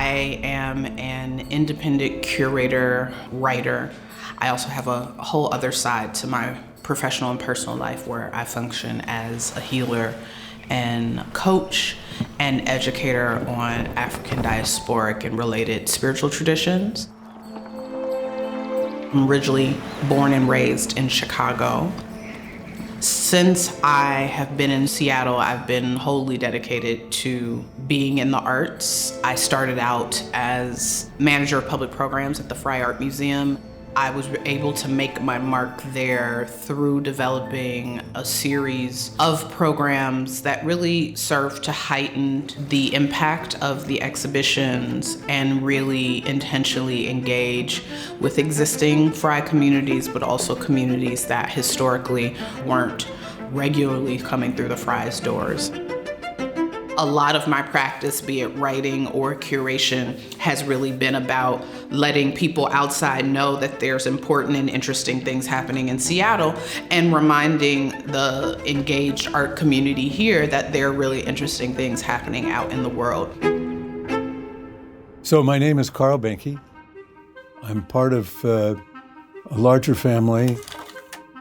I am an independent curator, writer. I also have a whole other side to my professional and personal life where I function as a healer and coach and educator on African diasporic and related spiritual traditions. I'm originally born and raised in Chicago. Since I have been in Seattle, I've been wholly dedicated to being in the arts. I started out as manager of public programs at the Fry Art Museum. I was able to make my mark there through developing a series of programs that really served to heighten the impact of the exhibitions and really intentionally engage with existing Fry communities, but also communities that historically weren't regularly coming through the Fry's doors. A lot of my practice, be it writing or curation, has really been about letting people outside know that there's important and interesting things happening in Seattle and reminding the engaged art community here that there are really interesting things happening out in the world. So my name is Carl Behnke. I'm part of a larger family,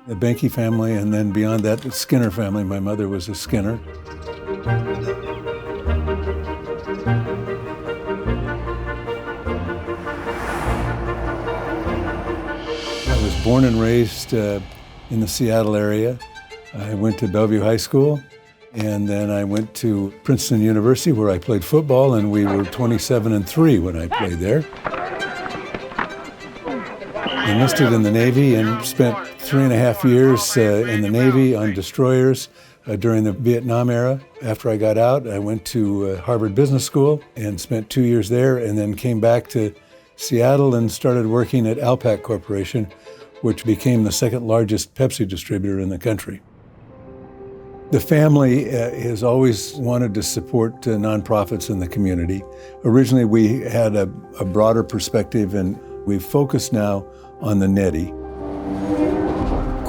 the Behnke family, and then beyond that, the Skinner family. My mother was a Skinner. I was born and raised in the Seattle area. I went to Bellevue High School, and then I went to Princeton University where I played football, and we were 27-3 when I played there. Enlisted in the Navy and spent 3.5 years in the Navy on destroyers during the Vietnam era. After I got out, I went to Harvard Business School and spent 2 years there, and then came back to Seattle and started working at Alpac Corporation, which became the second largest Pepsi distributor in the country. The family has always wanted to support nonprofits in the community. Originally, we had a broader perspective, and we've focused now on the Neddy.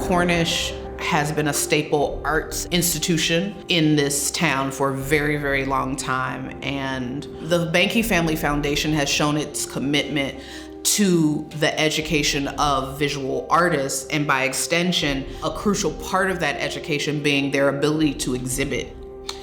Cornish has been a staple arts institution in this town for a very, very long time. And the Behnke Family Foundation has shown its commitment to the education of visual artists, and by extension, a crucial part of that education being their ability to exhibit,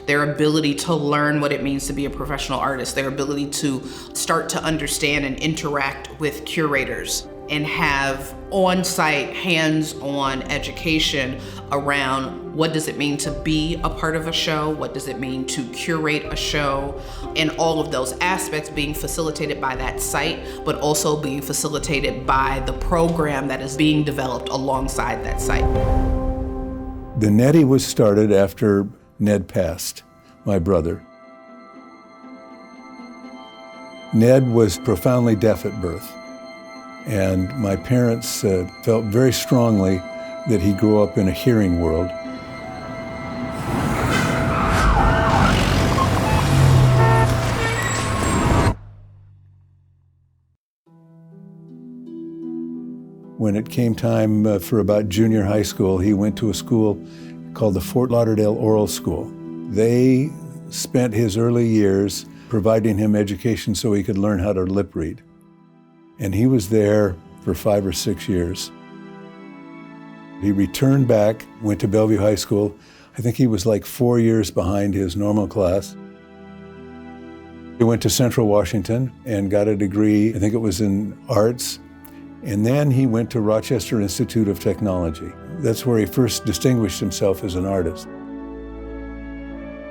their ability to learn what it means to be a professional artist, their ability to start to understand and interact with curators, and have on-site, hands-on education around what does it mean to be a part of a show, what does it mean to curate a show, and all of those aspects being facilitated by that site, but also being facilitated by the program that is being developed alongside that site. The Neddy was started after Ned passed, my brother. Ned was profoundly deaf at birth. And my parents felt very strongly that he grew up in a hearing world. When it came time for about junior high school, he went to a school called the Fort Lauderdale Oral School. They spent his early years providing him education so he could learn how to lip read. And he was there for 5 or 6 years. He returned back, went to Bellevue High School. I think he was like 4 years behind his normal class. He went to Central Washington and got a degree, I think it was in arts. And then he went to Rochester Institute of Technology. That's where he first distinguished himself as an artist.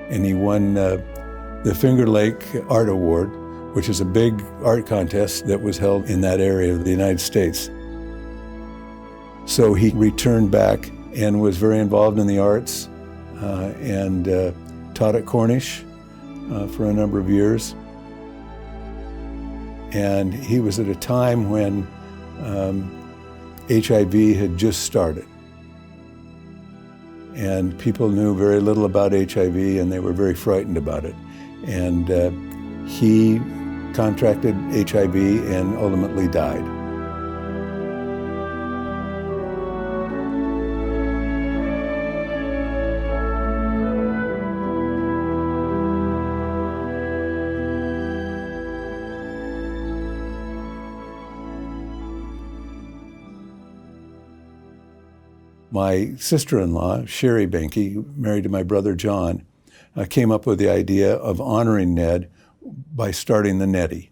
And he won the Finger Lake Art Award, which is a big art contest that was held in that area of the United States. So he returned back and was very involved in the arts and taught at Cornish for a number of years. And he was at a time when HIV had just started. And people knew very little about HIV, and they were very frightened about it. And he contracted HIV and ultimately died. My sister-in-law, Sherry Behnke, married to my brother John, came up with the idea of honoring Ned by starting the Neddy.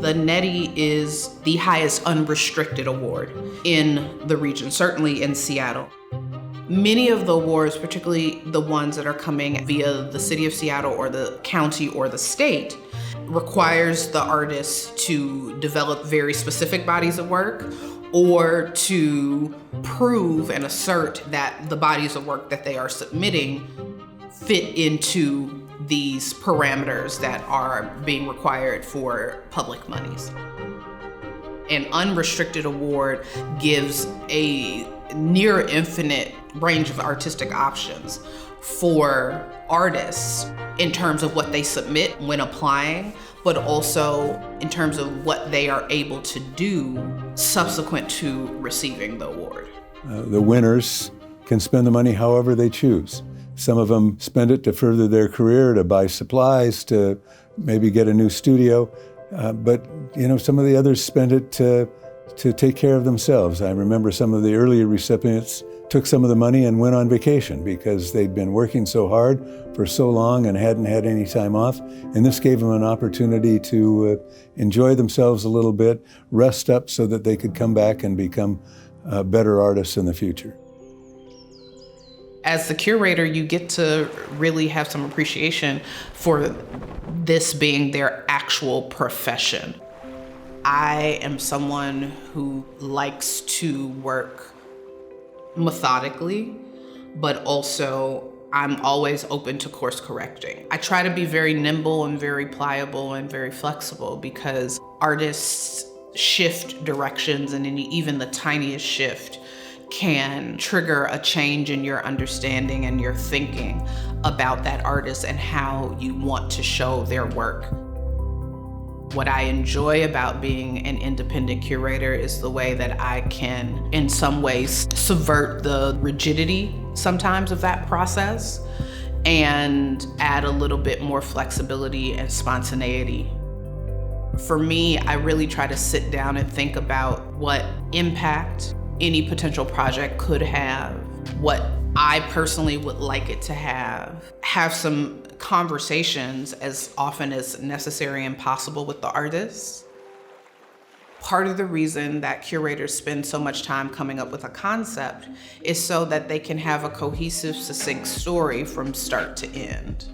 The Neddy is the highest unrestricted award in the region, certainly in Seattle. Many of the awards, particularly the ones that are coming via the city of Seattle or the county or the state, requires the artist to develop very specific bodies of work or to prove and assert that the bodies of work that they are submitting fit into these parameters that are being required for public monies. An unrestricted award gives a near infinite range of artistic options for artists in terms of what they submit when applying, but also in terms of what they are able to do subsequent to receiving the award. The winners can spend the money however they choose. Some of them spend it to further their career, to buy supplies, to maybe get a new studio. But some of the others spend it to take care of themselves. I remember some of the earlier recipients took some of the money and went on vacation because they'd been working so hard for so long and hadn't had any time off. And this gave them an opportunity to enjoy themselves a little bit, rest up so that they could come back and become better artists in the future. As the curator, you get to really have some appreciation for this being their actual profession. I am someone who likes to work methodically, but also I'm always open to course correcting. I try to be very nimble and very pliable and very flexible because artists shift directions, and even the tiniest shift can trigger a change in your understanding and your thinking about that artist and how you want to show their work. What I enjoy about being an independent curator is the way that I can, in some ways, subvert the rigidity sometimes of that process and add a little bit more flexibility and spontaneity. For me, I really try to sit down and think about what impact any potential project could have, what I personally would like it to have some conversations as often as necessary and possible with the artists. Part of the reason that curators spend so much time coming up with a concept is so that they can have a cohesive, succinct story from start to end.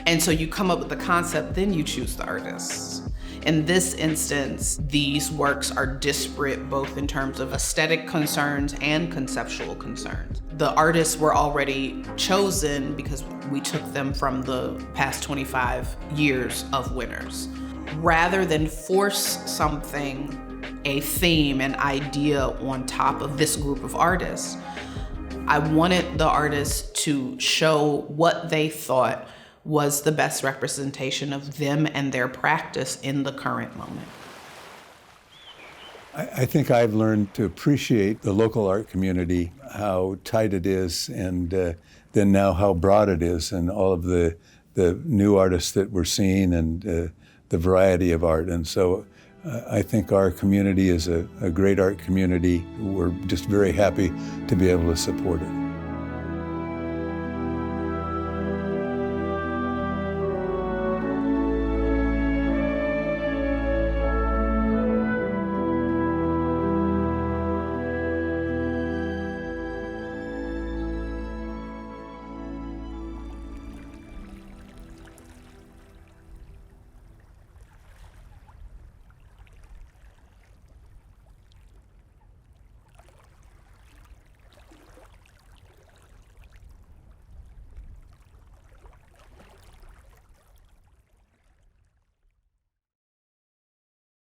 And so you come up with the concept, then you choose the artists. In this instance, these works are disparate both in terms of aesthetic concerns and conceptual concerns. The artists were already chosen because we took them from the past 25 years of winners. Rather than force something, a theme, an idea on top of this group of artists, I wanted the artists to show what they thought was the best representation of them and their practice in the current moment. I think I've learned to appreciate the local art community, how tight it is, and then now how broad it is, and all of the new artists that we're seeing and the variety of art. And so I think our community is a great art community. We're just very happy to be able to support it.